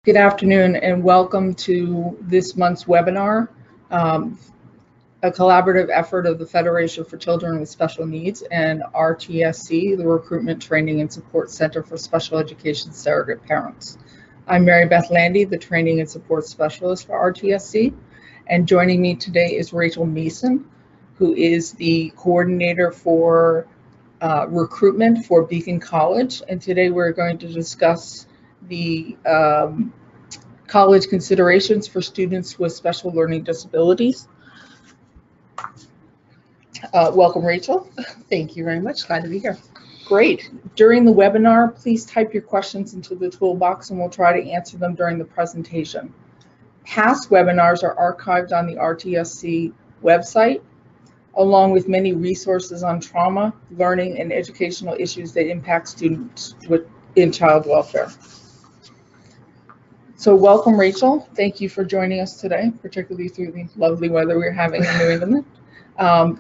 Good afternoon and welcome to this month's webinar, a collaborative effort of the Federation for Children with Special Needs and RTSC, the Recruitment, Training and Support Center for Special Education Surrogate Parents. I'm Mary Beth Landy, the Training and Support Specialist for RTSC, and joining me today is Rachel Masson, who is the Coordinator for Recruitment for Beacon College, and today we're going to discuss the college considerations for students with special learning disabilities. Welcome, Rachel. Thank you very much. Glad to be here. Great. During the webinar, please type your questions into the toolbox and we'll try to answer them during the presentation. Past webinars are archived on the RTSC website, along with many resources on trauma, learning, and educational issues that impact students in child welfare. So welcome, Rachel. Thank you for joining us today, particularly through the lovely weather we're having in New England.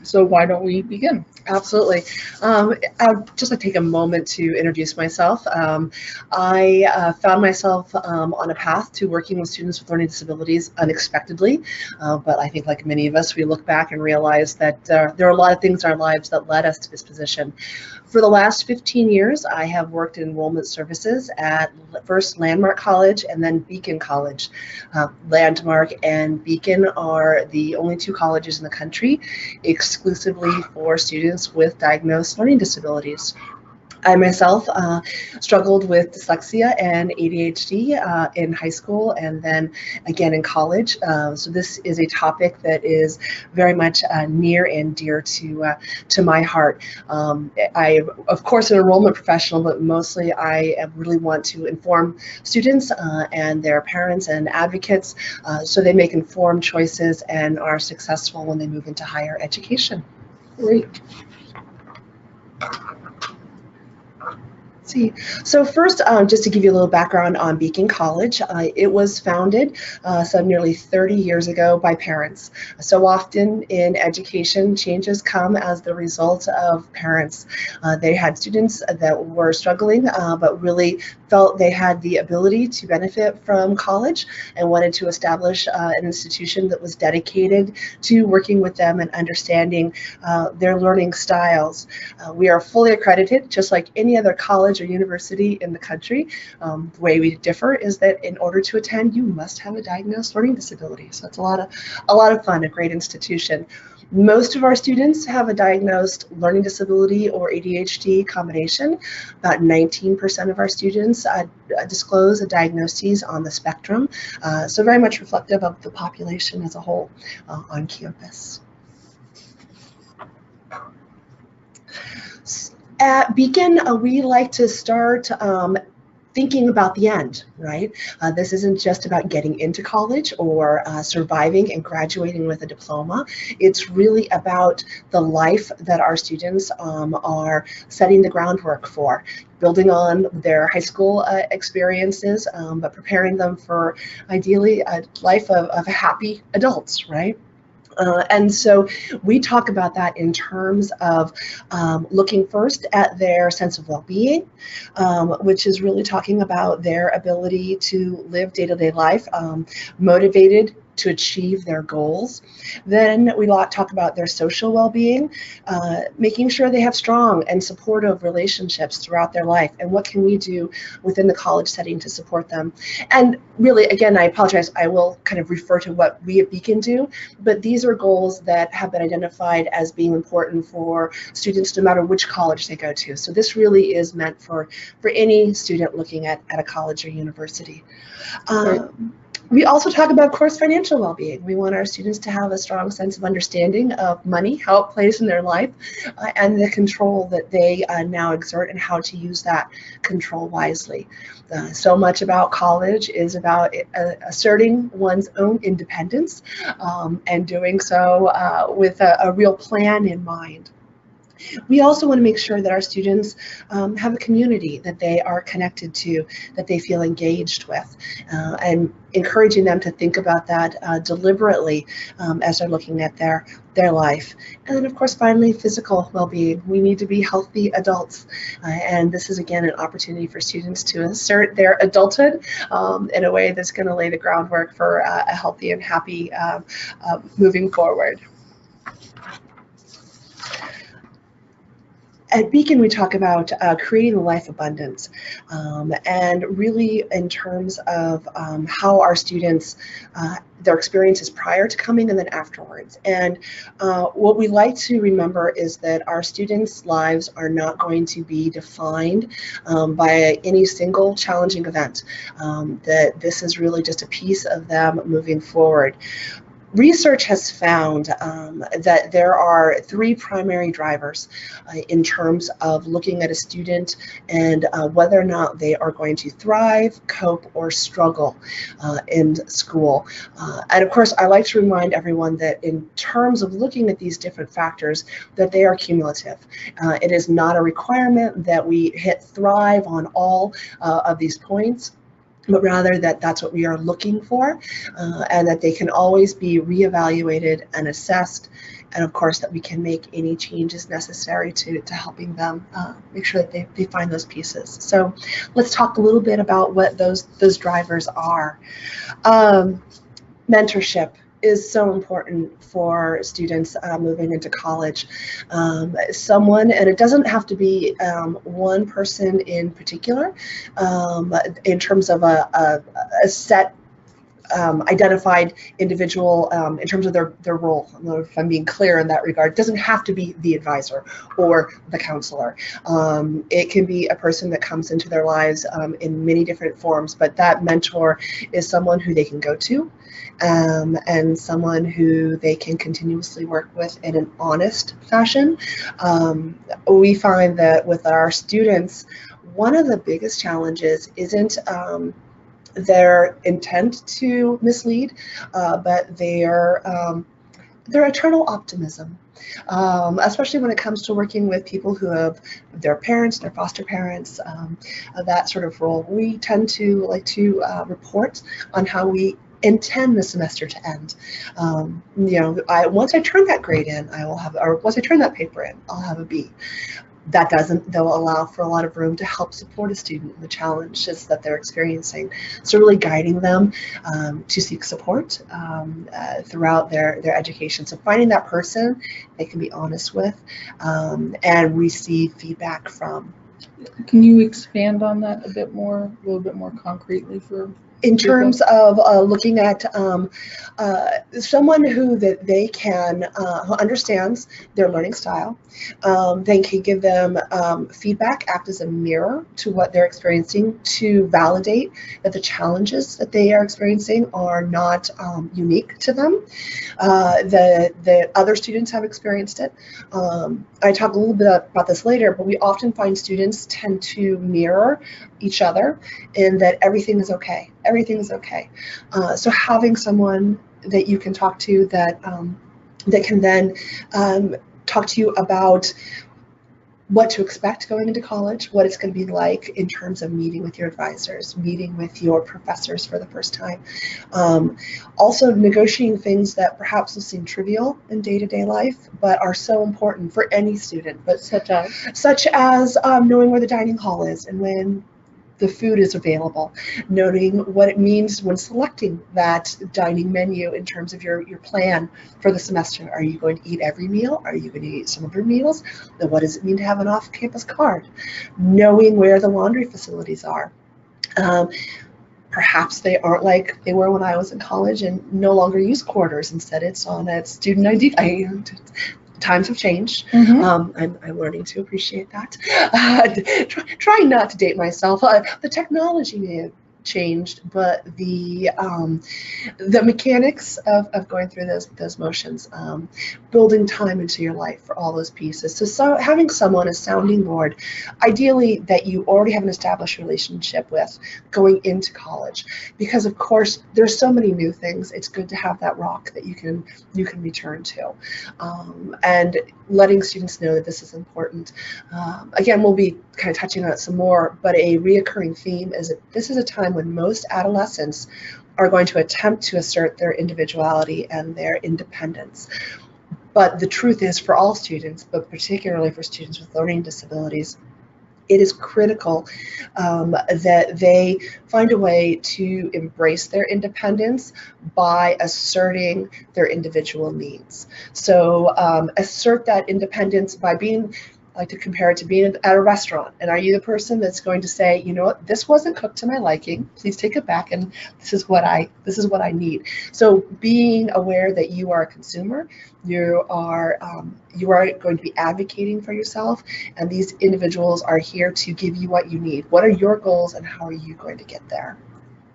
So why don't we begin? Absolutely. I'll just take a moment to introduce myself. I found myself on a path to working with students with learning disabilities unexpectedly, but I think like many of us, we look back and realize that there are a lot of things in our lives that led us to this position. For the last 15 years, I have worked in enrollment services at first Landmark College and then Beacon College. Landmark and Beacon are the only two colleges in the country exclusively for students with diagnosed learning disabilities. I myself struggled with dyslexia and ADHD in high school and then again in college. So this is a topic that is very much near and dear to my heart. I, of course, an enrollment professional, but mostly I really want to inform students and their parents and advocates so they make informed choices and are successful when they move into higher education. Great. So first, just to give you a little background on Beacon College, it was founded some nearly 30 years ago by parents. So often in education, changes come as the result of parents. They had students that were struggling, but really felt they had the ability to benefit from college and wanted to establish an institution that was dedicated to working with them and understanding their learning styles. We are fully accredited, just like any other college or university in the country. The way we differ is that in order to attend, you must have a diagnosed learning disability. So it's a lot of fun, a great institution. Most of our students have a diagnosed learning disability or ADHD combination. About 19% of our students disclose a diagnosis on the spectrum. So very much reflective of the population as a whole on campus. At Beacon, we like to start thinking about the end, right? This isn't just about getting into college or surviving and graduating with a diploma. It's really about the life that our students are setting the groundwork for, building on their high school experiences, but preparing them for ideally a life of happy adults, right? And so we talk about that in terms of looking first at their sense of well-being, which is really talking about their ability to live day-to-day life, motivated to achieve their goals. Then we talk about their social well-being, making sure they have strong and supportive relationships throughout their life, and what can we do within the college setting to support them. And really, again, I apologize, I will kind of refer to what we at Beacon do, but these are goals that have been identified as being important for students no matter which college they go to. So this really is meant for any student looking at a college or university. We also talk about, of course, financial well-being. We want our students to have a strong sense of understanding of money, how it plays in their life, and the control that they now exert and how to use that control wisely. So much about college is about asserting one's own independence and doing so with a real plan in mind. We also want to make sure that our students have a community that they are connected to, that they feel engaged with, and encouraging them to think about that deliberately as they're looking at their life. And then, of course, finally, physical well-being. We need to be healthy adults, and this is again an opportunity for students to assert their adulthood in a way that's going to lay the groundwork for a healthy and happy moving forward. At Beacon, we talk about creating a life abundance, and really in terms of how our students, their experiences prior to coming and then afterwards. And what we like to remember is that our students' lives are not going to be defined by any single challenging event, that this is really just a piece of them moving forward. Research has found that there are 3 primary drivers in terms of looking at a student and whether or not they are going to thrive, cope, or struggle in school. And of course, I like to remind everyone that in terms of looking at these different factors, that they are cumulative. It is not a requirement that we hit thrive on all of these points, but rather that that's what we are looking for, and that they can always be reevaluated and assessed, and of course that we can make any changes necessary to helping them make sure that they find those pieces. So let's talk a little bit about what those drivers are. Mentorship is so important for students moving into college. Someone, and it doesn't have to be one person in particular, in terms of a set identified individual in terms of their role. I don't know if I'm being clear in that regard. It doesn't have to be the advisor or the counselor. It can be a person that comes into their lives in many different forms, but that mentor is someone who they can go to, and someone who they can continuously work with in an honest fashion. We find that with our students, one of the biggest challenges isn't their intent to mislead, but their eternal optimism. Especially when it comes to working with people who have their parents, their foster parents, that sort of role. We tend to like to report on how we intend the semester to end. You know, once I turn that grade in, I will have, or once I turn that paper in, I'll have a B. That doesn't, though, allow for a lot of room to help support a student in the challenges that they're experiencing. So really guiding them to seek support throughout their education. So finding that person they can be honest with and receive feedback from. Can you expand on that a little bit more concretely for in terms of looking at someone who that they can, who understands their learning style, then can give them feedback, act as a mirror to what they're experiencing, to validate that the challenges that they are experiencing are not unique to them, that other students have experienced it. I talk a little bit about this later, but we often find students tend to mirror each other in that everything is okay. Everything is okay. So having someone that you can talk to that that can then talk to you about what to expect going into college, what it's going to be like in terms of meeting with your advisors, meeting with your professors for the first time. Also negotiating things that perhaps will seem trivial in day-to-day life, but are so important for any student. But such as knowing where the dining hall is and when the food is available, noting what it means when selecting that dining menu in terms of your plan for the semester. Are you going to eat every meal? Are you going to eat some of your meals? Then what does it mean to have an off-campus card? Knowing where the laundry facilities are. Perhaps they aren't like they were when I was in college and no longer use quarters. Instead, it's on a student ID. Times have changed. I'm learning to appreciate that. Trying not to date myself. The technology may have changed, but the mechanics of going through those motions, building time into your life for all those pieces. So having someone, a sounding board, ideally that you already have an established relationship with going into college, because of course there's so many new things. It's good to have that rock that you can return to, and letting students know that this is important. Again, we'll be kind of touching on it some more, but a reoccurring theme is that this is a time when most adolescents are going to attempt to assert their individuality and their independence. But the truth is, for all students, but particularly for students with learning disabilities, it is critical that they find a way to embrace their independence by asserting their individual needs. So assert that independence by being, I like to compare it to being at a restaurant. And are you the person that's going to say, you know what, this wasn't cooked to my liking, please take it back, and this is what I need. So being aware that you are a consumer, you are going to be advocating for yourself, and these individuals are here to give you what you need. What are your goals, and how are you going to get there?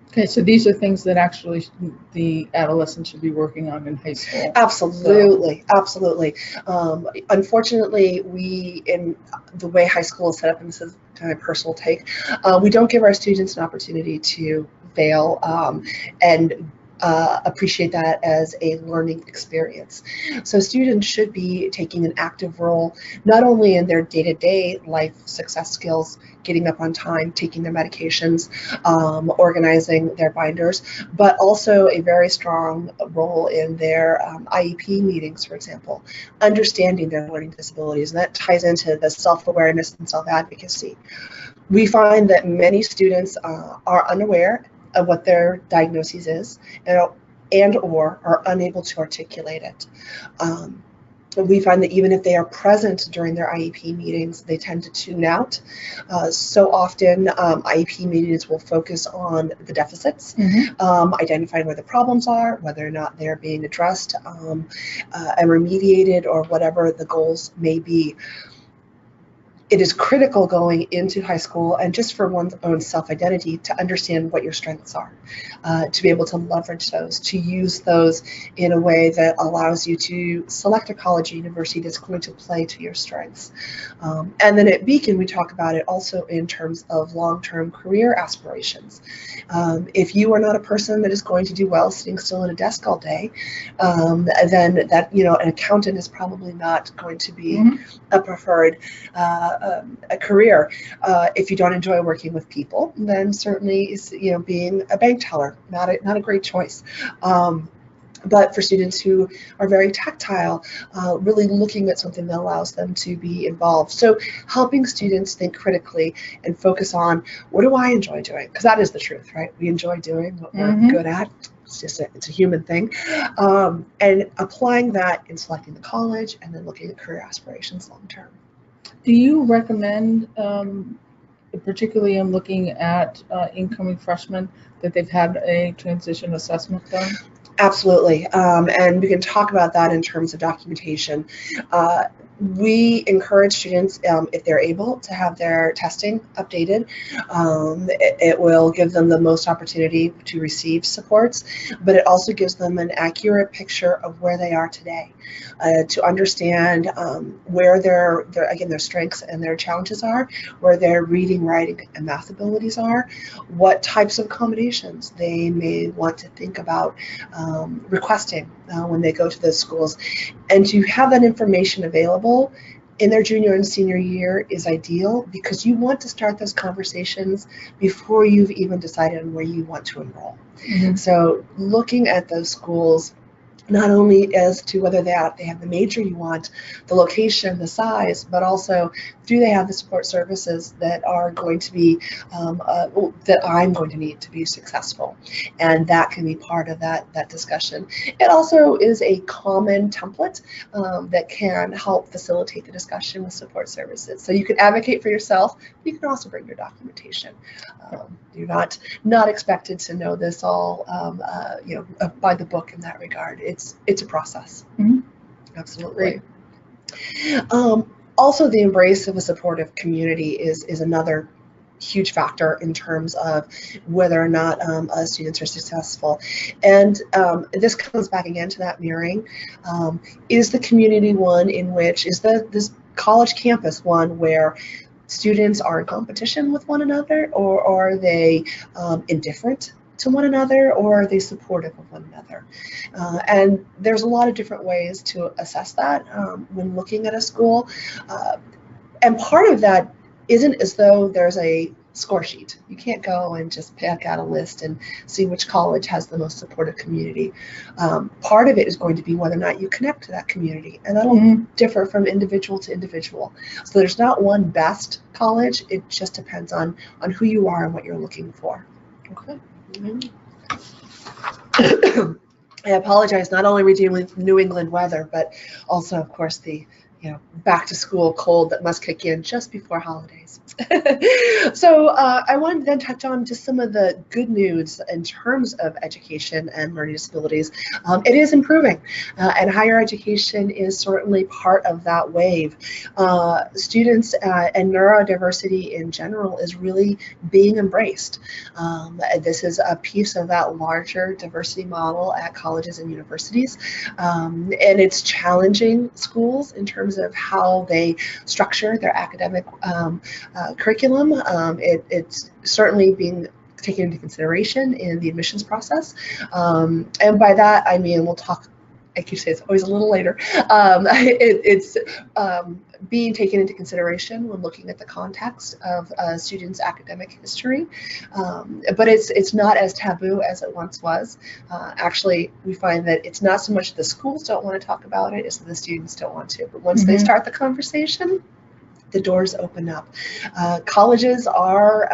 Okay, so these are things that actually the adolescent should be working on in high school. Absolutely, so. Absolutely. Unfortunately, in the way high school is set up, and this is kind of a personal take, we don't give our students an opportunity to fail and appreciate that as a learning experience. So students should be taking an active role, not only in their day-to-day life success skills, getting up on time, taking their medications, organizing their binders, but also a very strong role in their IEP meetings, for example, understanding their learning disabilities. And that ties into the self-awareness and self-advocacy. We find that many students are unaware of what their diagnosis is and or are unable to articulate it. We find that even if they are present during their IEP meetings, they tend to tune out. So often IEP meetings will focus on the deficits, identifying where the problems are, whether or not they're being addressed and remediated, or whatever the goals may be. It is critical going into high school, and just for one's own self-identity, to understand what your strengths are, to be able to leverage those, to use those in a way that allows you to select a college or university that's going to play to your strengths. And then at Beacon, we talk about it also in terms of long-term career aspirations. If you are not a person that is going to do well sitting still at a desk all day, then that, an accountant is probably not going to be a preferred a career. If you don't enjoy working with people, then certainly being a bank teller, not a great choice. But for students who are very tactile, really looking at something that allows them to be involved. So helping students think critically and focus on, what do I enjoy doing? Because that is the truth, right? We enjoy doing what we're good at. It's a human thing. And applying that in selecting the college, and then looking at career aspirations long term. Do you recommend, particularly in looking at incoming freshmen, that they've had a transition assessment done? Absolutely, and we can talk about that in terms of documentation. We encourage students, if they're able, to have their testing updated. It will give them the most opportunity to receive supports, but it also gives them an accurate picture of where they are today, to understand where their strengths and their challenges are, where their reading, writing, and math abilities are, what types of accommodations they may want to think about requesting when they go to those schools. And to have that information available in their junior and senior year is ideal, because you want to start those conversations before you've even decided on where you want to enroll. So looking at those schools, not only as to whether they have the major you want, the location, the size, but also, do they have the support services that are going to be, that I'm going to need to be successful? And that can be part of that discussion. It also is a common template that can help facilitate the discussion with support services. So you can advocate for yourself, but you can also bring your documentation. You're not expected to know this all, by the book in that regard. It's a process. Absolutely. Also, the embrace of a supportive community is another huge factor in terms of whether or not students are successful. And this comes back again to that mirroring. Is the community one in which, is this college campus one where students are in competition with one another, or are they indifferent to one another, or are they supportive of one another? And there's a lot of different ways to assess that when looking at a school. And part of that isn't as though there's a score sheet. You can't go and just pick out a list and see which college has the most supportive community. Part of it is going to be whether or not you connect to that community, and that'll differ from individual to individual. So there's not one best college. It just depends on who you are and what you're looking for. Okay. I apologize. Not only are we dealing with New England weather, but also, of course, the back to school cold that must kick in just before holidays. So I wanted to then touch on just some of the good news in terms of education and learning disabilities. It is improving, and higher education is certainly part of that wave. Students and neurodiversity in general is really being embraced. This is a piece of that larger diversity model at colleges and universities, and it's challenging schools in terms of how they structure their academic curriculum. It's certainly being taken into consideration in the admissions process. And by that, I mean, we'll talk, I keep saying it's always a little later. It's being taken into consideration when looking at the context of students' academic history. But it's not as taboo as it once was. Actually, we find that it's not so much the schools don't want to talk about it, it's that the students don't want to. But once they start the conversation, the doors open up. Colleges are,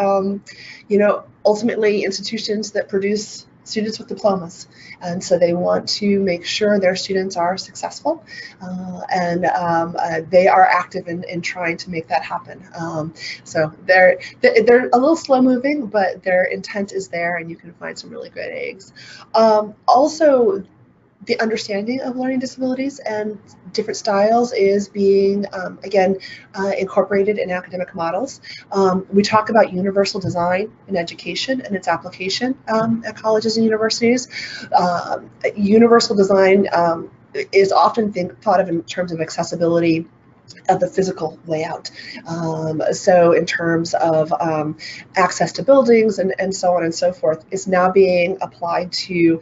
ultimately institutions that produce students with diplomas, and so they want to make sure their students are successful, and they are active in trying to make that happen. So they're a little slow moving, but their intent is there, and you can find some really good eggs. Also, the understanding of learning disabilities and different styles is being, again, incorporated in academic models. We talk about universal design in education and its application at colleges and universities. Universal design is often thought of in terms of accessibility of the physical layout. So in terms of access to buildings and so on and so forth, is now being applied to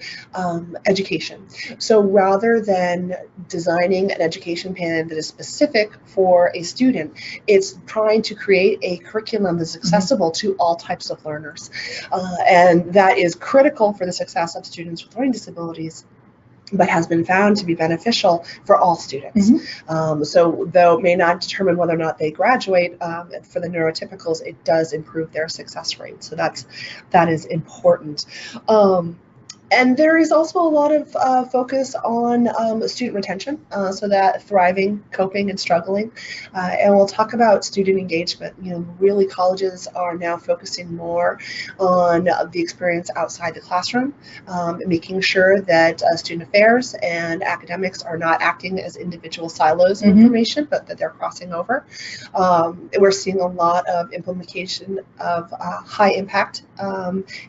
education. So rather than designing an education plan that is specific for a student, it's trying to create a curriculum that's accessible to all types of learners. And that is critical for the success of students with learning disabilities, but has been found to be beneficial for all students. So though it may not determine whether or not they graduate, for the neurotypicals, it does improve their success rate. So that is important. And there is also a lot of focus on student retention, so that thriving, coping, and struggling. And we'll talk about student engagement. Really colleges are now focusing more on the experience outside the classroom, making sure that student affairs and academics are not acting as individual silos of information, but that they're crossing over. We're seeing a lot of implementation of high impact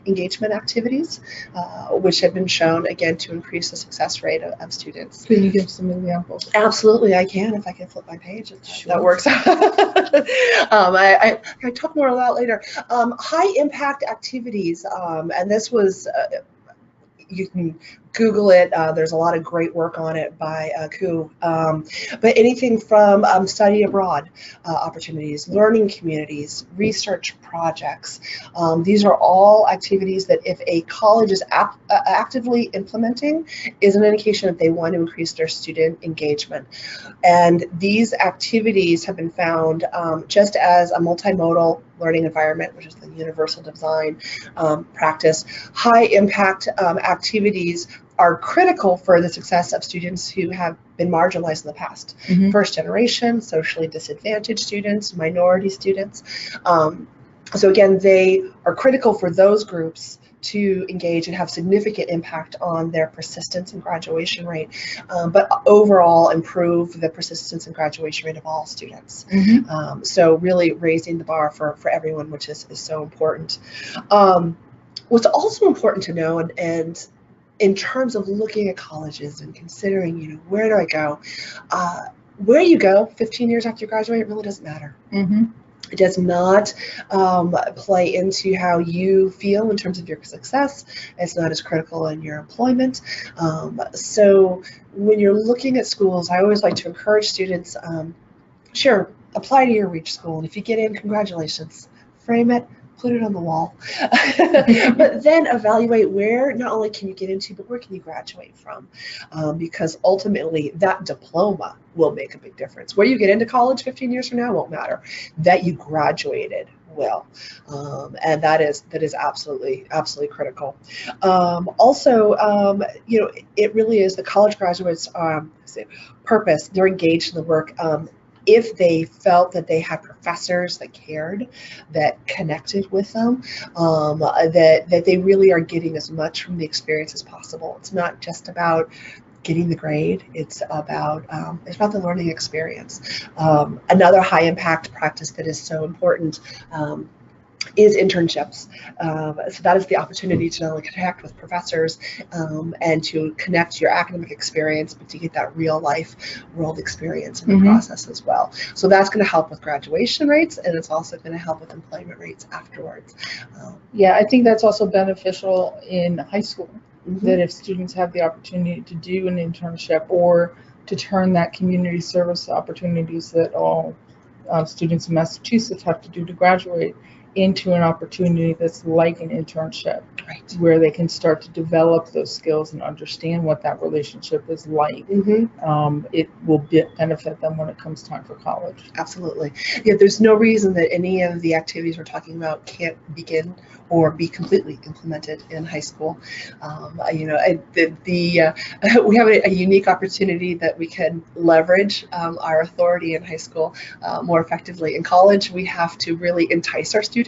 engagement activities, which have been shown, again, to increase the success rate of students. Can you give some examples? Absolutely, I can, if I can flip my page. Sure. That works. I talk more about later. High impact activities, and this was, you can Google it. There's a lot of great work on it by Ku. But anything from study abroad opportunities, learning communities, research projects. These are all activities that if a college is actively implementing, is an indication that they want to increase their student engagement. And these activities have been found just as a multimodal learning environment, which is the universal design practice. High impact activities are critical for the success of students who have been marginalized in the past. First generation, socially disadvantaged students, minority students. So again, they are critical for those groups to engage and have significant impact on their persistence and graduation rate, but overall improve the persistence and graduation rate of all students. So really raising the bar for everyone, which is so important. What's also important to know, and in terms of looking at colleges and considering, you know, where do I go? Where you go 15 years after you graduate, it really doesn't matter. It does not play into how you feel in terms of your success. It's not as critical in your employment. So when you're looking at schools, I always like to encourage students, sure, apply to your REACH school. And if you get in, congratulations. Frame it, put it on the wall. But then evaluate where not only can you get into, but where can you graduate from? Because ultimately that diploma will make a big difference. Where you get into college 15 years from now won't matter. That you graduated will. And that is absolutely critical. Also, you know, it really is the college graduates' purpose. They're engaged in the work. If they felt that they had professors that cared, that connected with them, that they really are getting as much from the experience as possible. It's not just about getting the grade, it's about the learning experience. Another high impact practice that is so important is internships. So that is the opportunity to not only connect with professors and to connect your academic experience, but to get that real life world experience in the process as well. So that's going to help with graduation rates, and it's also going to help with employment rates afterwards. Yeah, I think that's also beneficial in high school, that if students have the opportunity to do an internship or to turn that community service opportunities that all students in Massachusetts have to do to graduate into an opportunity that's like an internship, where they can start to develop those skills and understand what that relationship is like. It will benefit them when it comes time for college. Absolutely. Yeah, there's no reason that any of the activities we're talking about can't begin or be completely implemented in high school. You know, we have a unique opportunity that we can leverage our authority in high school more effectively. In college, we have to really entice our students.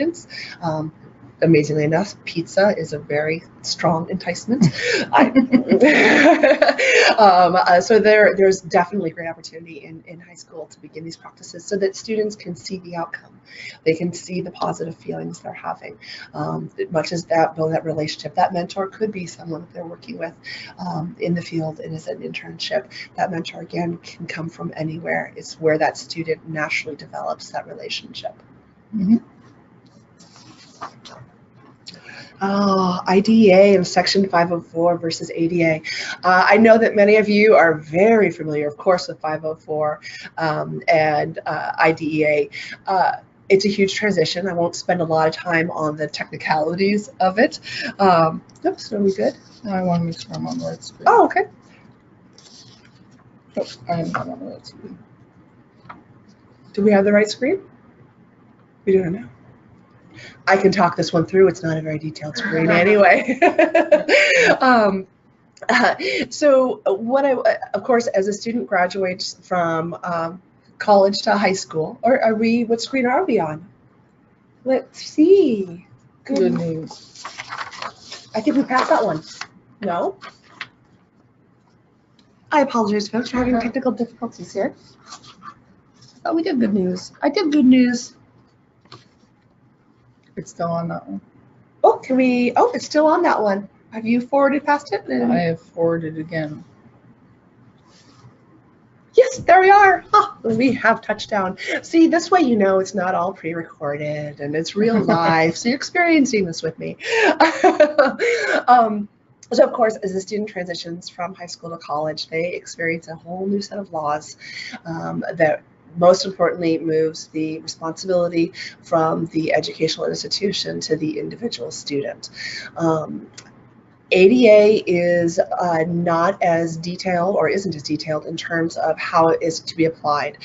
Amazingly enough, pizza is a very strong enticement. So there's definitely great opportunity in high school to begin these practices so that students can see the outcome. They can see the positive feelings they're having. Much as that build that relationship, that mentor could be someone that they're working with in the field and is an internship. That mentor, again, can come from anywhere. It's where that student naturally develops that relationship. Oh, IDEA and Section 504 versus ADA. I know that many of you are very familiar, of course, with 504 and IDEA. It's a huge transition. I won't spend a lot of time on the technicalities of it. Oops, are we good? I want to make sure I'm on the right screen. Oh, okay. Oh, I am not on the right screen. Do we have the right screen? We don't know. I can talk this one through. It's not a very detailed screen anyway. So what of course, as a student graduates from college to high school, or what screen are we on? Let's see. Good news. I think we passed that one. No? I apologize, folks, for having technical difficulties here. Oh, we did good news. I did good news. It's still on that one. Oh, can we? Oh, it's still on that one. Have you forwarded past it? I have forwarded again. Yes, there we are. Oh, we have touchdown. See, this way you know it's not all pre-recorded and it's real life. So you're experiencing this with me. So of course, as a student transitions from high school to college, they experience a whole new set of laws that most importantly moves the responsibility from the educational institution to the individual student. ADA is not as detailed, or isn't as detailed, in terms of how it is to be applied.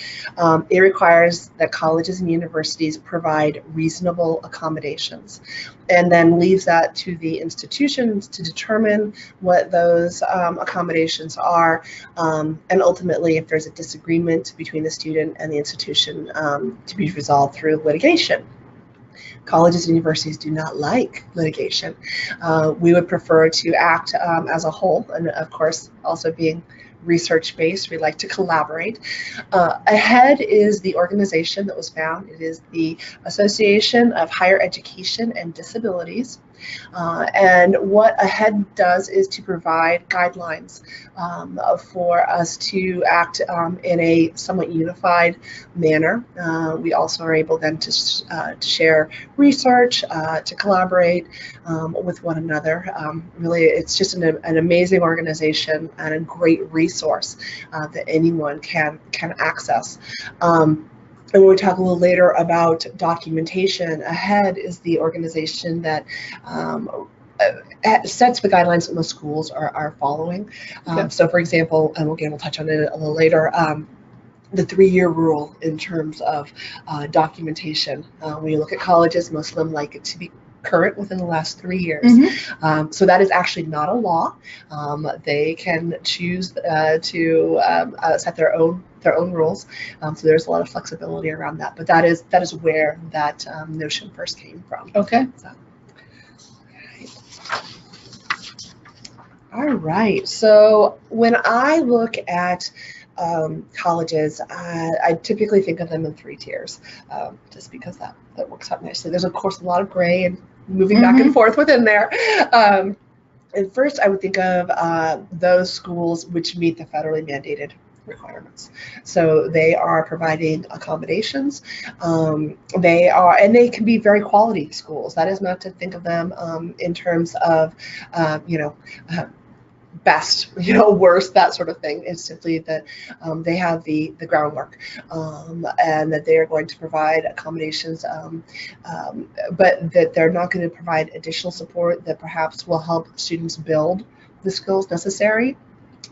It requires that colleges and universities provide reasonable accommodations, and then leaves that to the institutions to determine what those accommodations are, and ultimately, if there's a disagreement between the student and the institution, to be resolved through litigation. colleges and universities do not like litigation. We would prefer to act as a whole, and of course, also being research-based, we like to collaborate. AHEAD is the organization that was found. It is the Association of Higher Education and Disabilities. And what AHEAD does is to provide guidelines for us to act in a somewhat unified manner. We also are able then to share research, to collaborate with one another. Really, it's just an amazing organization and a great resource that anyone can access. And when we talk a little later about documentation, AHEAD is the organization that sets the guidelines that most schools are following. So for example, and again, we'll touch on it a little later, the 3-year rule in terms of documentation. When you look at colleges, most of them like it to be current within the last 3 years. So that is actually not a law. They can choose to set their own rules. So there's a lot of flexibility around that. But that is where that notion first came from. Okay. So, all right. So when I look at colleges, I typically think of them in 3 tiers, just because that works out nicely. There's of course a lot of gray and moving back and forth within there. And first, I would think of those schools which meet the federally mandated requirements. So they are providing accommodations. They can be very quality schools. That is not to think of them in terms of, best, worst, that sort of thing. It's simply that they have the groundwork, and that they are going to provide accommodations, but that they're not going to provide additional support that perhaps will help students build the skills necessary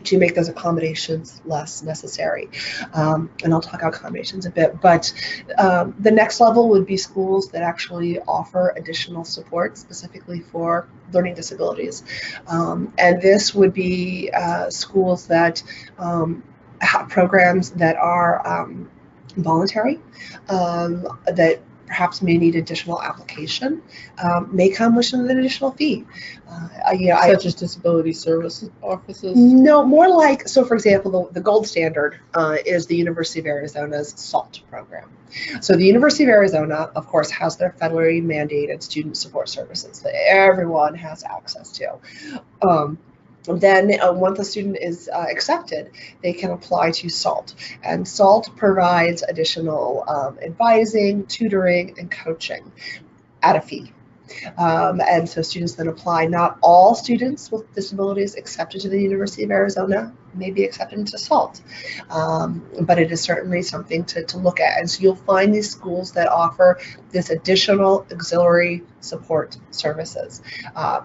to make those accommodations less necessary. And I'll talk about accommodations a bit, but the next level would be schools that actually offer additional support specifically for learning disabilities. And this would be schools that have programs that are voluntary, that perhaps may need additional application, may come with an additional fee. Such as disability service offices? No, more like, so for example, the gold standard is the University of Arizona's SALT program. So the University of Arizona, of course, has their federally mandated student support services that everyone has access to. Then once a student is accepted, they can apply to SALT. And SALT provides additional advising, tutoring, and coaching at a fee. And so students then apply. Not all students with disabilities accepted to the University of Arizona may be accepted into SALT, but it is certainly something to look at. And so you'll find these schools that offer this additional auxiliary support services.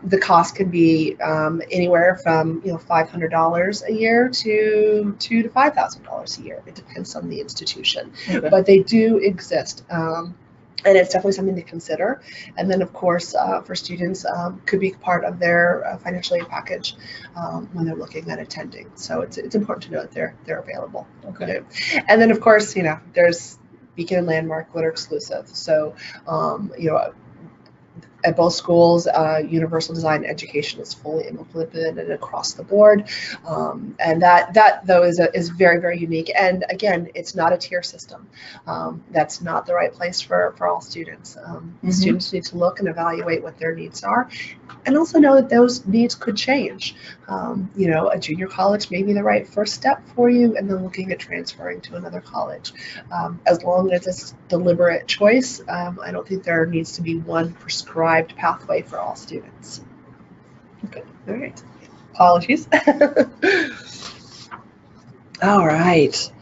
The cost can be anywhere from $500 a year to $2,000 to $5,000 a year. It depends on the institution, but they do exist. And it's definitely something to consider. And then, of course, for students, could be part of their financial aid package when they're looking at attending. So it's important to know that they're available. Okay. And then, of course, there's Beacon and Landmark that are exclusive. So, at both schools, universal design education is fully implemented across the board, and that though is very, very unique. And again, it's not a tier system. That's not the right place for all students. Students need to look and evaluate what their needs are, and also know that those needs could change. A junior college may be the right first step for you, and then looking at transferring to another college. As long as it's deliberate choice, I don't think there needs to be one prescribed pathway for all students. Okay, all right. Apologies. All right.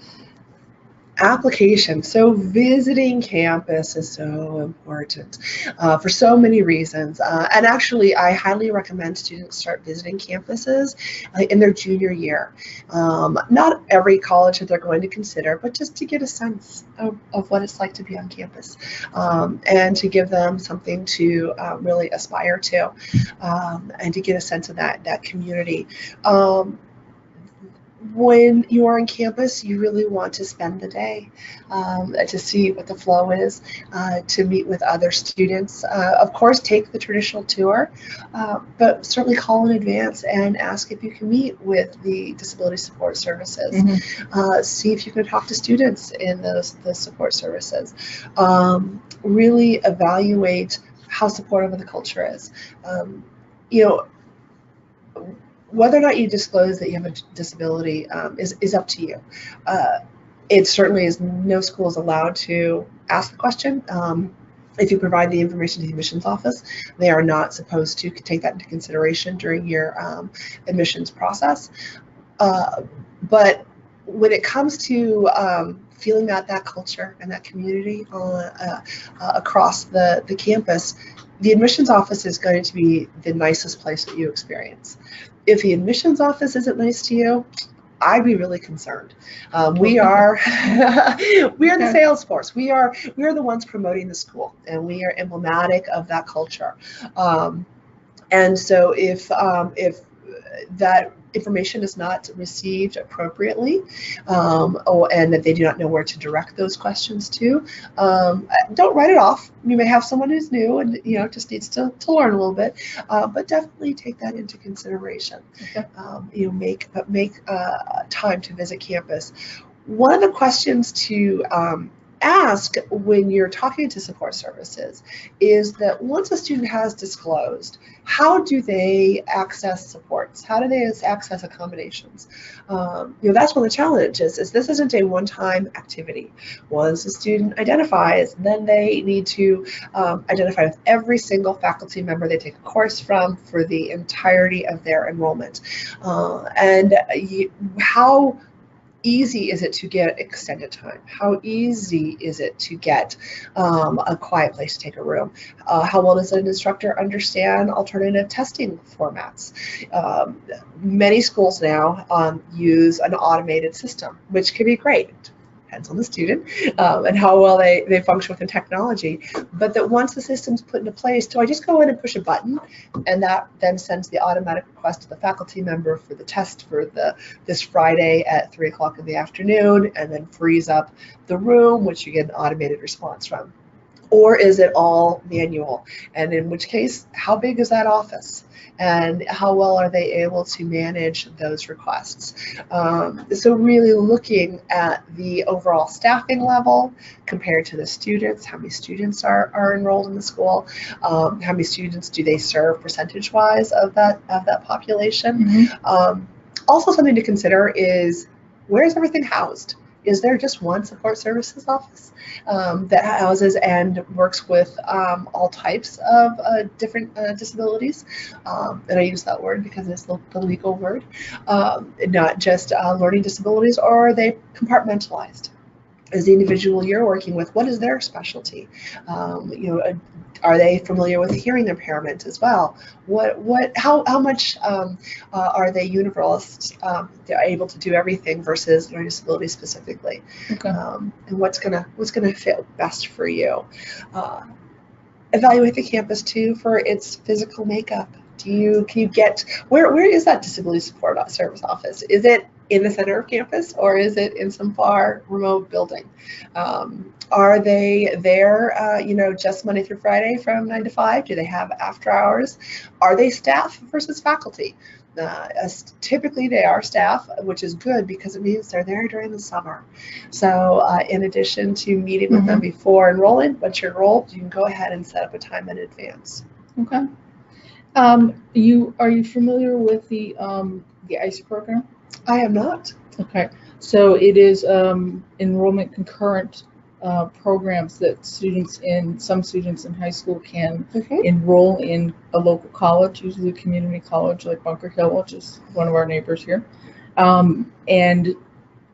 Application. So visiting campus is so important for so many reasons. And actually, I highly recommend students start visiting campuses in their junior year. Not every college that they're going to consider, but just to get a sense of what it's like to be on campus, and to give them something to really aspire to, and to get a sense of that community. when you are on campus, you really want to spend the day to see what the flow is, to meet with other students. Of course, take the traditional tour, but certainly call in advance and ask if you can meet with the disability support services. See if you can talk to students in those support services. Really evaluate how supportive of the culture is. You know, whether or not you disclose that you have a disability is up to you. It certainly is, no school is allowed to ask the question. If you provide the information to the admissions office, they are not supposed to take that into consideration during your admissions process. But when it comes to feeling that culture and that community across the campus, the admissions office is going to be the nicest place that you experience. If the admissions office isn't nice to you, I'd be really concerned. We are the sales force. We are the ones promoting the school, and we are emblematic of that culture. And so if that information is not received appropriately, and that they do not know where to direct those questions to, don't write it off. You may have someone who's new and just needs to learn a little bit, but definitely take that into consideration. Okay. Make time to visit campus. One of the questions to ask when you're talking to support services is that once a student has disclosed, how do they access supports? How do they access accommodations? That's one of the challenges, is this isn't a one-time activity. Once a student identifies, then they need to identify with every single faculty member they take a course from for the entirety of their enrollment. How easy is it to get extended time? How easy is it to get a quiet place to take a room? How well does an instructor understand alternative testing formats? Many schools now use an automated system, which can be great. Depends on the student and how well they function with the technology. But that once the system's put into place, do I just go in and push a button, and that then sends the automatic request to the faculty member for the test for this Friday at 3 o'clock in the afternoon, and then frees up the room, which you get an automated response from? Or is it all manual? And in which case, how big is that office? And how well are they able to manage those requests? So really looking at the overall staffing level compared to the students, how many students are enrolled in the school, how many students do they serve percentage-wise of that population. Also something to consider is, where is everything housed? Is there just one support services office that houses and works with all types of different disabilities? And I use that word because it's the legal word, not just learning disabilities. Or are they compartmentalized? Is the individual you're working with, what is their specialty? Are they familiar with hearing impairment as well? How much are they universalists? They're able to do everything versus learning disability specifically. Okay. And what's gonna fit best for you? Evaluate the campus too for its physical makeup. Can you get, where is that disability support service office? Is it in the center of campus, or is it in some far remote building? Are they there, just Monday through Friday from 9 to 5? Do they have after hours? Are they staff versus faculty? Typically they are staff, which is good because it means they're there during the summer. So in addition to meeting with them before enrolling, once you're enrolled, you can go ahead and set up a time in advance. Okay. Are you familiar with the ICE program? I am not. Okay, so it is enrollment concurrent programs that some students in high school can enroll in a local college, usually a community college like Bunker Hill, which is one of our neighbors here, and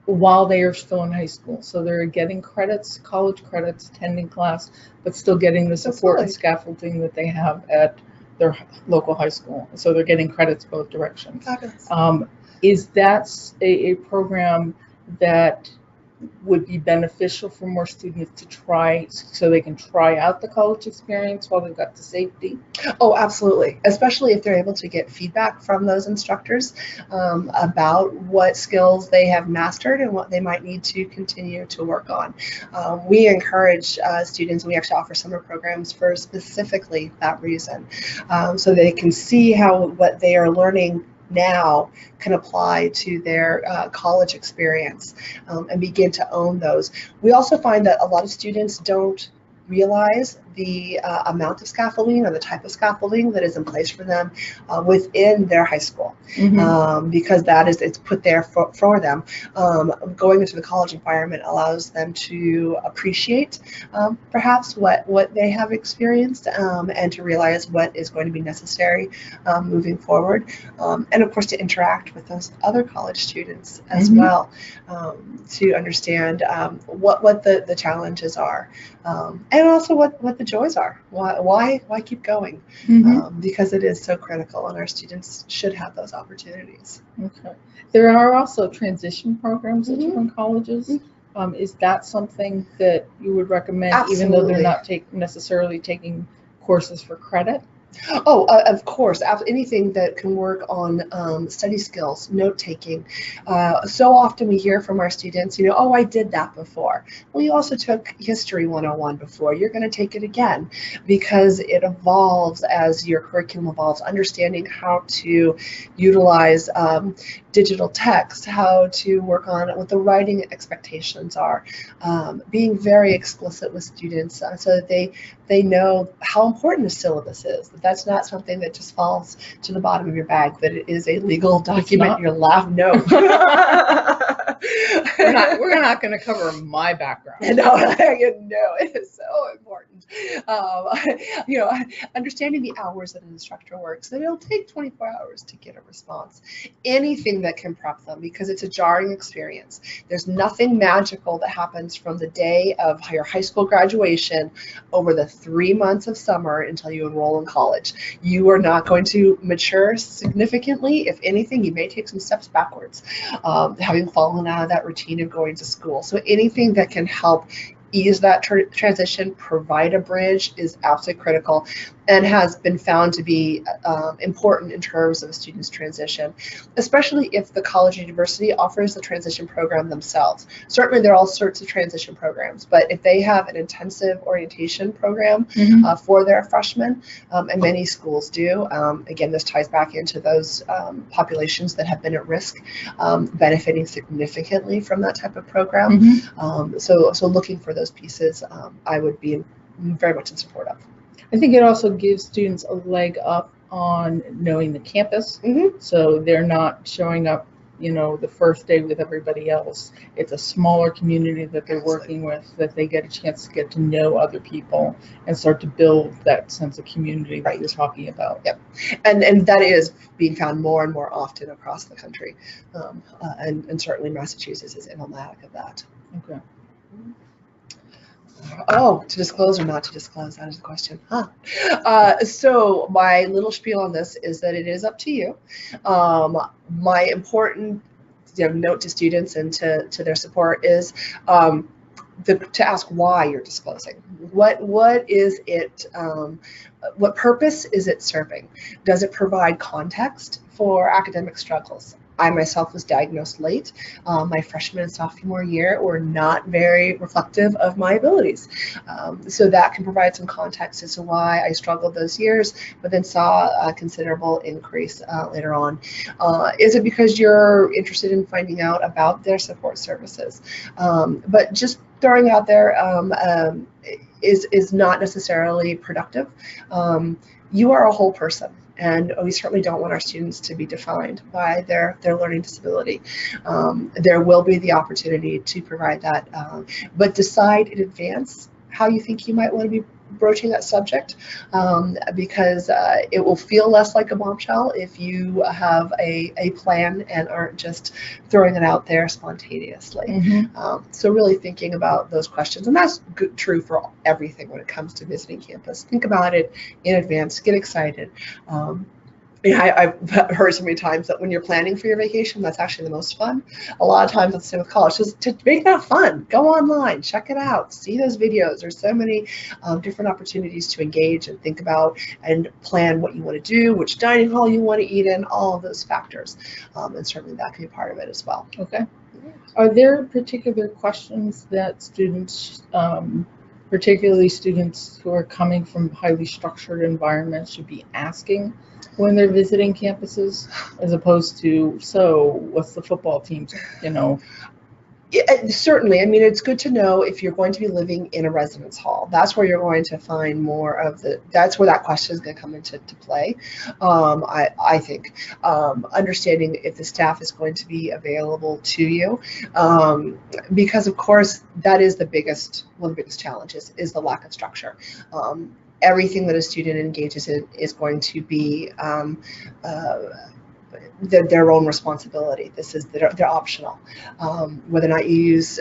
while they are still in high school. So they're getting credits, college credits, attending class, but still getting the support and scaffolding that they have at their local high school. So they're getting credits both directions. Is that a program that would be beneficial for more students to try, so they can try out the college experience while they've got the safety? Oh, absolutely. Especially if they're able to get feedback from those instructors about what skills they have mastered and what they might need to continue to work on. We encourage students, and we actually offer summer programs for specifically that reason, so they can see how what they are learning now can apply to their college experience, and begin to own those. We also find that a lot of students don't realize the amount of scaffolding or the type of scaffolding that is in place for them within their high school, because it's put there for them. Going into the college environment allows them to appreciate perhaps what they have experienced, and to realize what is going to be necessary moving forward, and of course to interact with those other college students as well, to understand what the challenges are, and also what the joys are. Why keep going? Because it is so critical, and our students should have those opportunities. Okay. There are also transition programs at different colleges. Is that something that you would recommend? Absolutely. Even though they're not necessarily taking courses for credit? Oh, of course, anything that can work on study skills, note taking. So often we hear from our students, oh, I did that before. Well, you also took History 101 before. You're going to take it again, because it evolves as your curriculum evolves, understanding how to utilize digital text, how to work on what the writing expectations are, being very explicit with students so that they know how important the syllabus is. That's not something that just falls to the bottom of your bag, that it is a legal document. You're allowed. No. We're not going to cover my background. No, it is so important. Understanding the hours that an instructor works, that it'll take 24 hours to get a response. Anything that can prep them, because it's a jarring experience. There's nothing magical that happens from the day of your high school graduation over the 3 months of summer until you enroll in college. You are not going to mature significantly. If anything, you may take some steps backwards, having fallen out of that routine of going to school. So anything that can help ease that transition, provide a bridge, is absolutely critical, and has been found to be important in terms of a student's transition, especially if the college or university offers the transition program themselves. Certainly there are all sorts of transition programs, but if they have an intensive orientation program for their freshmen, and many schools do, again, this ties back into those populations that have been at risk, benefiting significantly from that type of program. So looking for those pieces, I would be very much in support of. I think it also gives students a leg up on knowing the campus. So they're not showing up, the first day with everybody else. It's a smaller community that they're working with, that they get a chance to get to know other people and start to build that sense of community that you're talking about. Yep. And that is being found more and more often across the country. And certainly Massachusetts is emblematic of that. Okay. Oh, to disclose or not to disclose, that is the question. So my little spiel on this is that it is up to you. My important note to students and to their support is to ask why you're disclosing. What is it? What purpose is it serving? Does it provide context for academic struggles? I myself was diagnosed late. My freshman and sophomore year were not very reflective of my abilities. So that can provide some context as to why I struggled those years, but then saw a considerable increase later on. Is it because you're interested in finding out about their support services? But just throwing out there is not necessarily productive. You are a whole person. And we certainly don't want our students to be defined by their learning disability. There will be the opportunity to provide that, but decide in advance how you think you might want to be broaching that subject, because it will feel less like a bombshell if you have a plan and aren't just throwing it out there spontaneously. So really thinking about those questions, and that's true for everything when it comes to visiting campus. Think about it in advance, get excited, I've heard so many times that when you're planning for your vacation, that's actually the most fun. A lot of times it's with college, just to make that fun. Go online, check it out, see those videos. There's so many different opportunities to engage and think about and plan what you want to do, which dining hall you want to eat in, all of those factors. And certainly that can be part of it as well. Okay. Are there particular questions that students, particularly students who are coming from highly structured environments, should be asking when they're visiting campuses, as opposed to, so what's the football team, Yeah, certainly. I mean, it's good to know if you're going to be living in a residence hall. That's where you're going to find more of that's where that question is going to come into play. I think understanding if the staff is going to be available to you, because of course that is one of the biggest challenges is the lack of structure. Everything that a student engages in is going to be their own responsibility. They're optional. Whether or not you use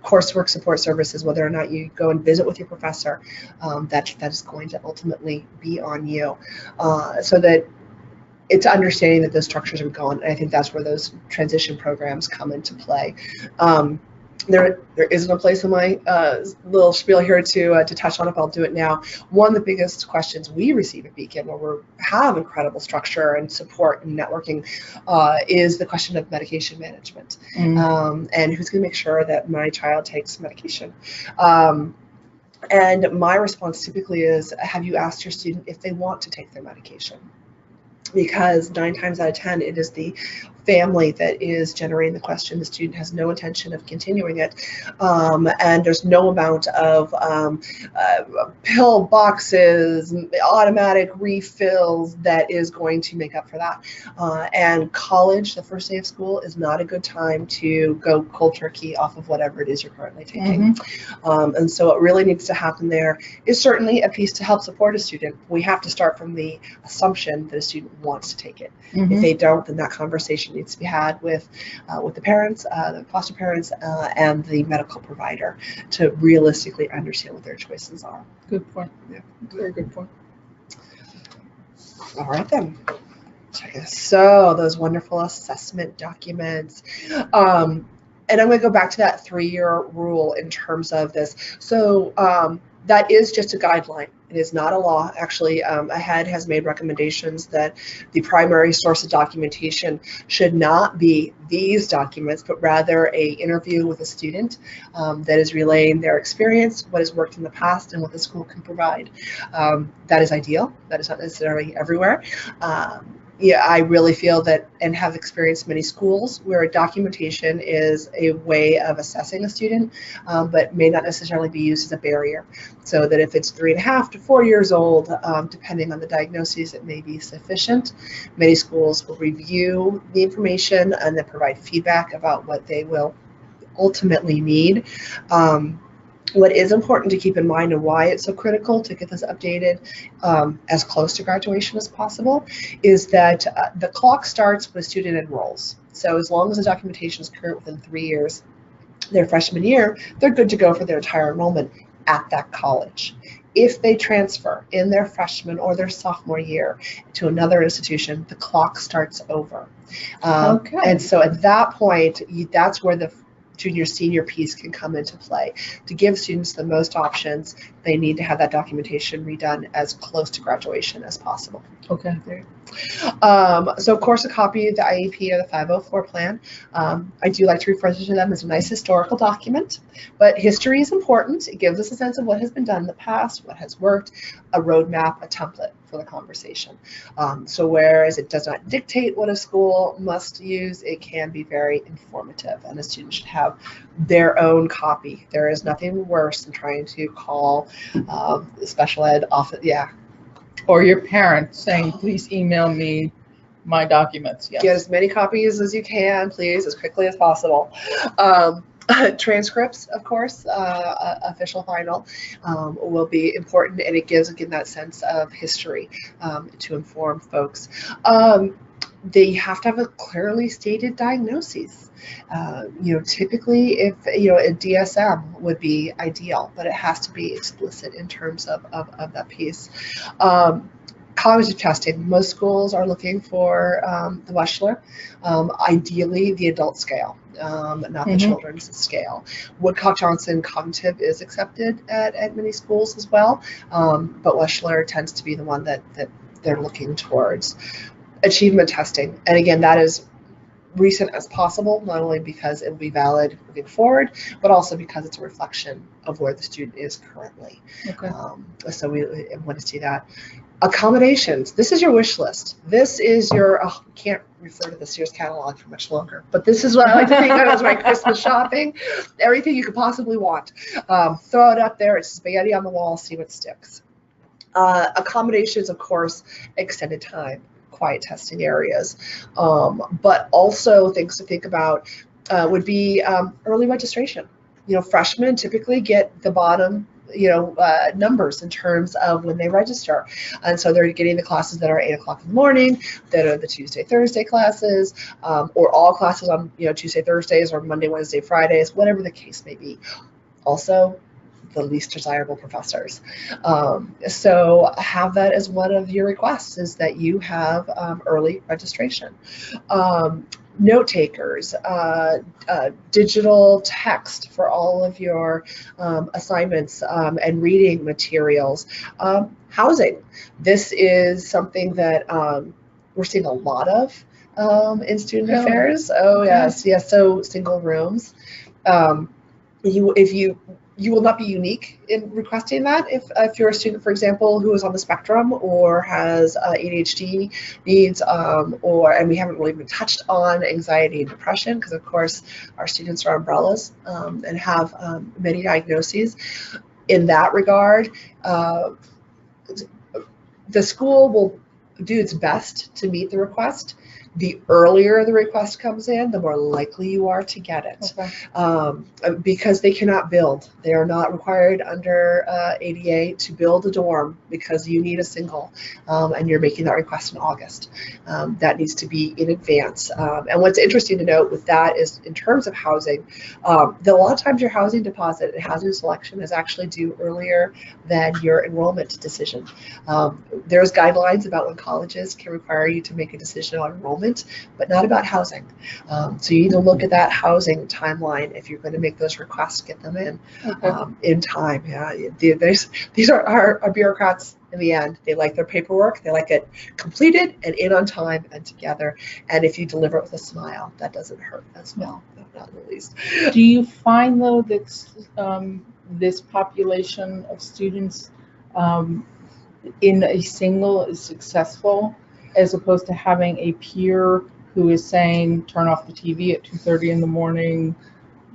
coursework support services, whether or not you go and visit with your professor, that is going to ultimately be on you. So that it's understanding that those structures are gone. And I think that's where those transition programs come into play. There isn't a place in my little spiel here to touch on it, but I'll do it now. One of the biggest questions we receive at Beacon, where we have incredible structure and support and networking, is the question of medication management. And who's going to make sure that my child takes medication? And my response typically is, have you asked your student if they want to take their medication? Because 9 times out of 10, it is the family that is generating the question. The student has no intention of continuing it, and there's no amount of pill boxes, automatic refills that is going to make up for that. And college, the first day of school, is not a good time to go cold turkey off of whatever it is you're currently taking. And so what really needs to happen there is certainly a piece to help support a student. We have to start from the assumption that a student wants to take it. If they don't, then that conversation needs to be had with the parents, the foster parents, and the medical provider to realistically understand what their choices are. Good point. Yeah, very good point. All right then. So those wonderful assessment documents. And I'm going to go back to that 3-year rule in terms of this. So that is just a guideline. It is not a law. Actually, AHEAD has made recommendations that the primary source of documentation should not be these documents, but rather an interview with a student that is relaying their experience, what has worked in the past, and what the school can provide. That is ideal. That is not necessarily everywhere. Yeah, I really feel that, and have experienced many schools where documentation is a way of assessing a student, but may not necessarily be used as a barrier. So that if it's 3.5 to 4 years old, depending on the diagnoses, it may be sufficient. Many schools will review the information and then provide feedback about what they will ultimately need. What is important to keep in mind and why it's so critical to get this updated as close to graduation as possible is that the clock starts when a student enrolls. So as long as the documentation is current within 3 years, their freshman year, they're good to go for their entire enrollment at that college. If they transfer in their freshman or their sophomore year to another institution, the clock starts over. And so at that point, that's where the junior senior piece can come into play. To give students the most options, they need to have that documentation redone as close to graduation as possible. Okay. So of course, a copy of the IEP or the 504 plan. I do like to refer to them as a nice historical document, but history is important. It gives us a sense of what has been done in the past, what has worked, a roadmap, a template for the conversation. So whereas it does not dictate what a school must use, it can be very informative, and a student should have their own copy. There is nothing worse than trying to call special ed office. Yeah. Or your parents saying, please email me my documents. Yes. Get as many copies as you can, please, as quickly as possible. Transcripts, of course, official final will be important, and it gives, again, that sense of history to inform folks. They have to have a clearly stated diagnosis. Typically, if a DSM would be ideal, but it has to be explicit in terms of that piece. Cognitive testing. Most schools are looking for the Wechsler, ideally the adult scale, not the children's scale. Woodcock-Johnson cognitive is accepted at many schools as well, but Wechsler tends to be the one that they're looking towards. Achievement testing, and again, that is recent as possible, not only because it will be valid moving forward, but also because it's a reflection of where the student is currently. Okay. So we want to see that. Accommodations. This is your wish list. This is your, I can't refer to the Sears catalog for much longer, but this is what I like to think of as my Christmas shopping. Everything you could possibly want. Throw it up there. It's spaghetti on the wall. See what sticks. Accommodations, of course, extended time, quiet testing areas, but also things to think about would be early registration. Freshmen typically get the bottom numbers in terms of when they register, and so they're getting the classes that are 8 o'clock in the morning, that are the Tuesday Thursday classes, or all classes on Tuesday Thursdays or Monday Wednesday Fridays, whatever the case may be. Also, the least desirable professors. So have that as one of your requests, is that you have early registration. Note takers, digital text for all of your assignments and reading materials. Housing. This is something that we're seeing a lot of in student affairs. Oh, yes. So single rooms. You will not be unique in requesting that if you're a student, for example, who is on the spectrum or has ADHD needs, and we haven't really even touched on anxiety and depression, because of course our students are umbrellas and have many diagnoses. In that regard, the school will do its best to meet the request. The earlier the request comes in, the more likely you are to get it. Okay. Because they cannot build. They are not required under ADA to build a dorm because you need a single, and you're making that request in August. That needs to be in advance. And what's interesting to note with that is, in terms of housing, that a lot of times your housing deposit and housing selection is actually due earlier than your enrollment decision. There's guidelines about when colleges can require you to make a decision on enrollment, but not about housing. So you need to look at that housing timeline if you're going to make those requests, get them in time. Yeah, these are our bureaucrats. In the end, they like their paperwork. They like it completed and in on time and together. And if you deliver it with a smile, that doesn't hurt as well, not in the least. Do you find, though, that this population of students in a single is successful, as opposed to having a peer who is saying, turn off the TV at 2:30 in the morning,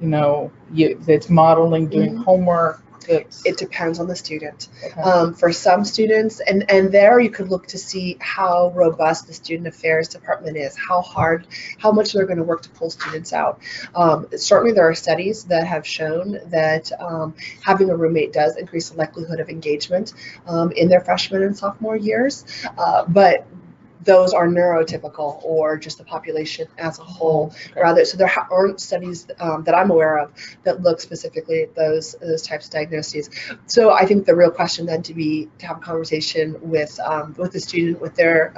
that's modeling, doing homework? It depends on the student. Okay. For some students, and there you could look to see how robust the student affairs department is, how much they're going to work to pull students out. Certainly there are studies that have shown that having a roommate does increase the likelihood of engagement in their freshman and sophomore years, but those are neurotypical, or just the population as a whole. Okay. Rather, so there aren't studies that I'm aware of that look specifically at those types of diagnoses. So I think the real question then to have a conversation with the student, with their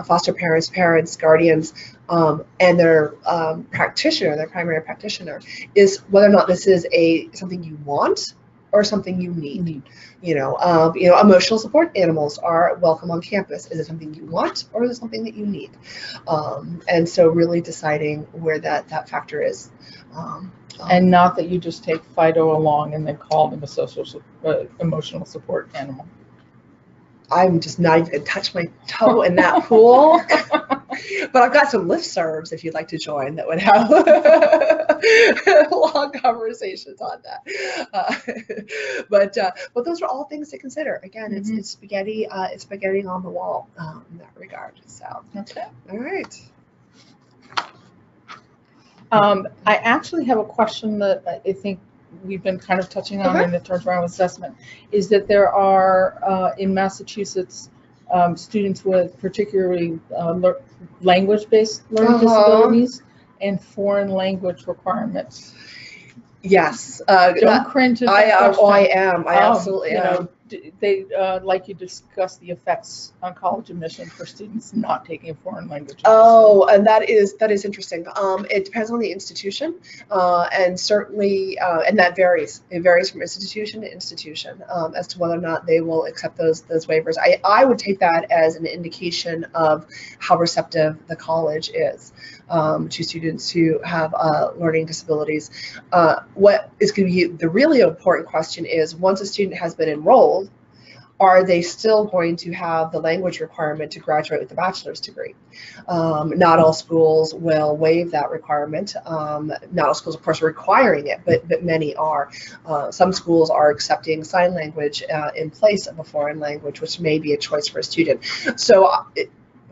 foster parents, guardians, and their practitioner, their primary practitioner, is whether or not this is something you want or something you need. Emotional support animals are welcome on campus. Is it something you want, or is it something that you need? And so really deciding where that factor is. And not that you just take Fido along and then call them a emotional support animal. I'm just not even going to touch my toe in that pool. But I've got some listservs if you'd like to join that would have long conversations on that. But those are all things to consider. Again, it's spaghetti. It's spaghetti on the wall in that regard. So okay, all right. I actually have a question that I think we've been kind of touching on in the turnaround assessment, is that there are in Massachusetts students with particularly language-based learning disabilities and foreign language requirements. Yes. Don't cringe at that question. I am. I absolutely am. They like you discuss the effects on college admission for students not taking a foreign language. Oh, and that is interesting. It depends on the institution, and certainly, and that varies. It varies from institution to institution as to whether or not they will accept those waivers. I would take that as an indication of how receptive the college is to students who have learning disabilities. What is going to be the really important question is, once a student has been enrolled, are they still going to have the language requirement to graduate with a bachelor's degree? Not all schools will waive that requirement. Not all schools, of course, are requiring it, but many are. Some schools are accepting sign language in place of a foreign language, which may be a choice for a student. So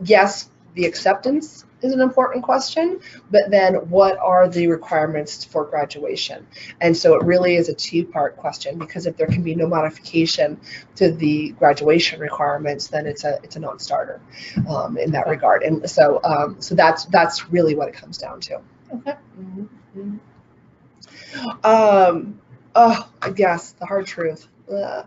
yes, the acceptance is an important question, but then what are the requirements for graduation? And so it really is a two-part question, because if there can be no modification to the graduation requirements, then it's a non-starter in that regard. And so so that's really what it comes down to. Okay. Mm-hmm. I guess the hard truth. The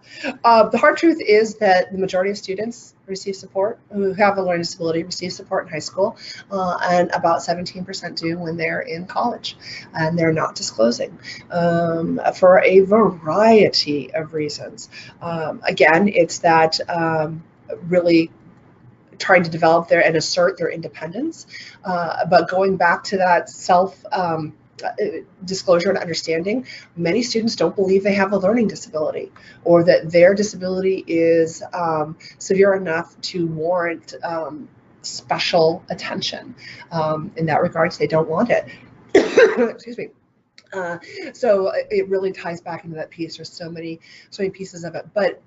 hard truth is that the majority of students receive support who have a learning disability receive support in high school, and about 17% do when they're in college, and they're not disclosing for a variety of reasons. Again, it's that really trying to develop and assert their independence, but going back to that self disclosure and understanding, many students don't believe they have a learning disability, or that their disability is severe enough to warrant special attention. In that regard, they don't want it. Excuse me. So it really ties back into that piece. There's so many pieces of it, but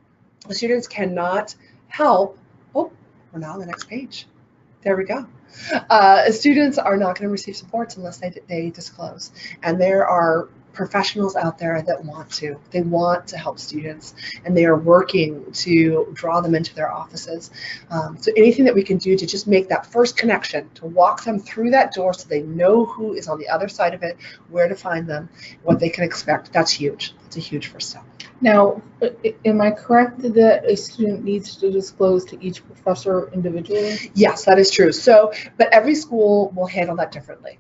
the students cannot help. Oh, we're now on the next page. There we go. Students are not going to receive supports unless they disclose. And there are professionals out there that want to. They want to help students, and they are working to draw them into their offices. So anything that we can do to just make that first connection, to walk them through that door so they know who is on the other side of it, where to find them, what they can expect, that's huge. That's a huge first step. Now, am I correct that a student needs to disclose to each professor individually? Yes, that is true. So, but every school will handle that differently.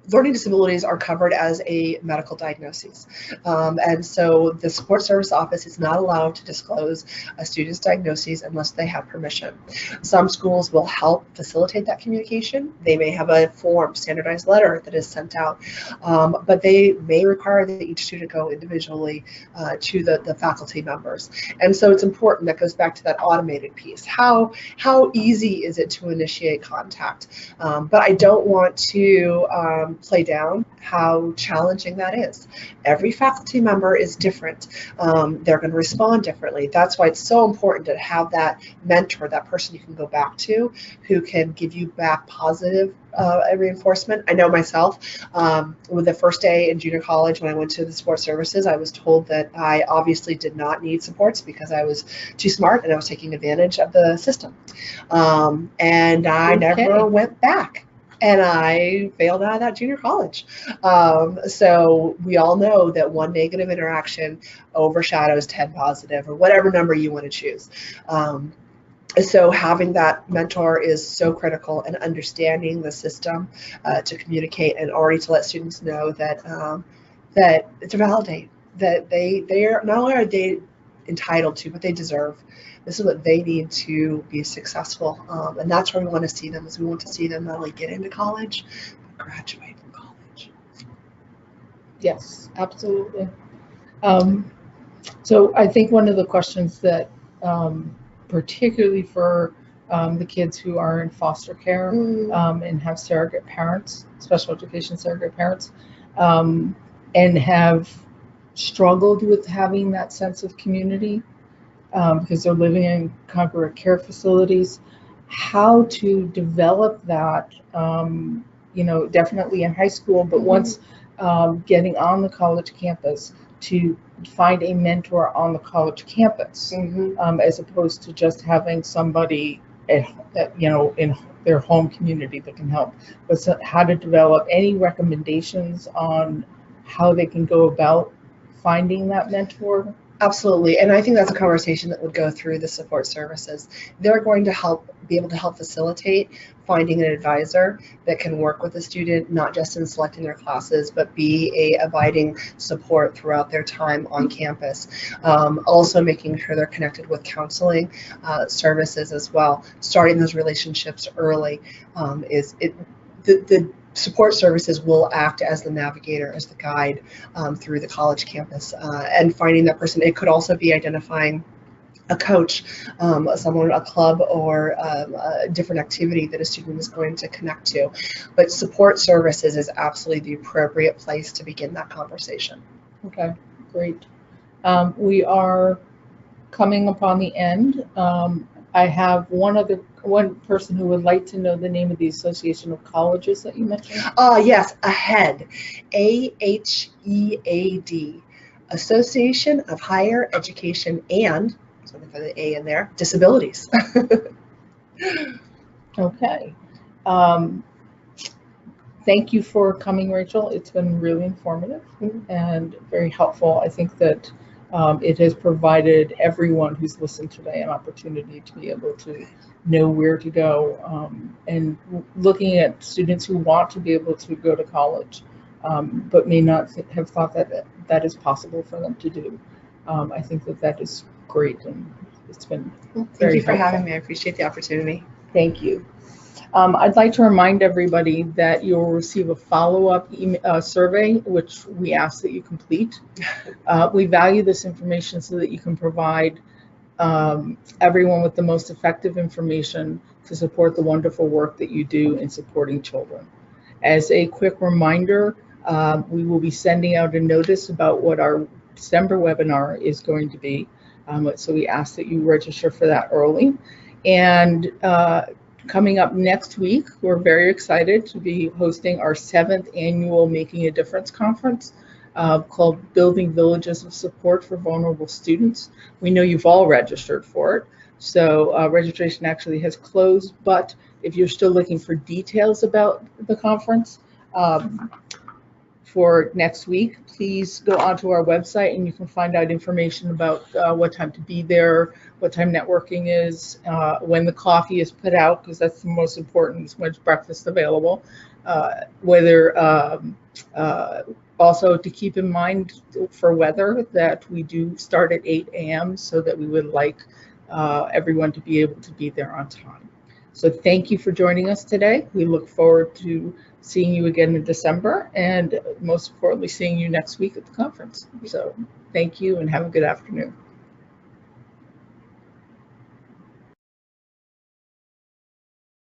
Learning disabilities are covered as a medical diagnosis. And so the support service office is not allowed to disclose a student's diagnoses unless they have permission. Some schools will help facilitate that communication. They may have a form, standardized letter that is sent out, but they may require that each student go individually to the faculty members. And so it's important, that goes back to that automated piece. How easy is it to initiate contact? But I don't want to play down how challenging that is. Every faculty member is different. They're going to respond differently. That's why it's so important to have that mentor, that person you can go back to, who can give you back positive reinforcement. I know myself, with the first day in junior college when I went to the support services, I was told that I obviously did not need supports because I was too smart and I was taking advantage of the system. And I never went back. And I failed out of that junior college. So we all know that one negative interaction overshadows 10 positive, or whatever number you want to choose. So having that mentor is so critical, and understanding the system to communicate, and already to let students know that to validate that they are not only are they entitled to, but they deserve. This is what they need to be successful, and that's where we want to see them. Is we want to see them not only get into college, but graduate from college. Yes, absolutely. So I think one of the questions that, particularly for the kids who are in foster care and have surrogate parents, special education surrogate parents, and have struggled with having that sense of community, because they're living in congregate care facilities, how to develop that, definitely in high school, but once getting on the college campus, to find a mentor on the college campus, as opposed to just having somebody in their home community that can help. But how to develop any recommendations on how they can go about finding that mentor? Absolutely, and I think that's a conversation that would go through the support services. They're going to be able to help facilitate finding an advisor that can work with the student, not just in selecting their classes, but be a abiding support throughout their time on campus. Also making sure they're connected with counseling services as well. Starting those relationships early the support services will act as the navigator, as the guide through the college campus, and finding that person. It could also be identifying a coach, a club, or a different activity that a student is going to connect to. But support services is absolutely the appropriate place to begin that conversation. Okay, great. We are coming upon the end. I have one person who would like to know the name of the Association of Colleges that you mentioned. Yes, AHEAD, AHEAD, Association of Higher Education and, so for the A in there, Disabilities. Okay. Thank you for coming, Rachel. It's been really informative and very helpful. I think that it has provided everyone who's listened today an opportunity to be able to know where to go, and looking at students who want to be able to go to college, but may not have thought that that is possible for them to do. I think that is great, and it's been Thank you for having me. I appreciate the opportunity. Thank you. I'd like to remind everybody that you'll receive a follow-up survey, which we ask that you complete. We value this information so that you can provide everyone with the most effective information to support the wonderful work that you do in supporting children. As a quick reminder, we will be sending out a notice about what our December webinar is going to be. So we ask that you register for that early. And coming up next week, we're very excited to be hosting our 7th annual Making a Difference conference called Building Villages of Support for Vulnerable Students. We know you've all registered for it, so registration actually has closed, but if you're still looking for details about the conference for next week, please go onto our website and you can find out information about what time to be there, what time networking is, when the coffee is put out, because that's the most important, when breakfast available, also to keep in mind for weather that we do start at 8 a.m. so that we would like everyone to be able to be there on time. So thank you for joining us today. We look forward to seeing you again in December, and most importantly, seeing you next week at the conference. So thank you and have a good afternoon.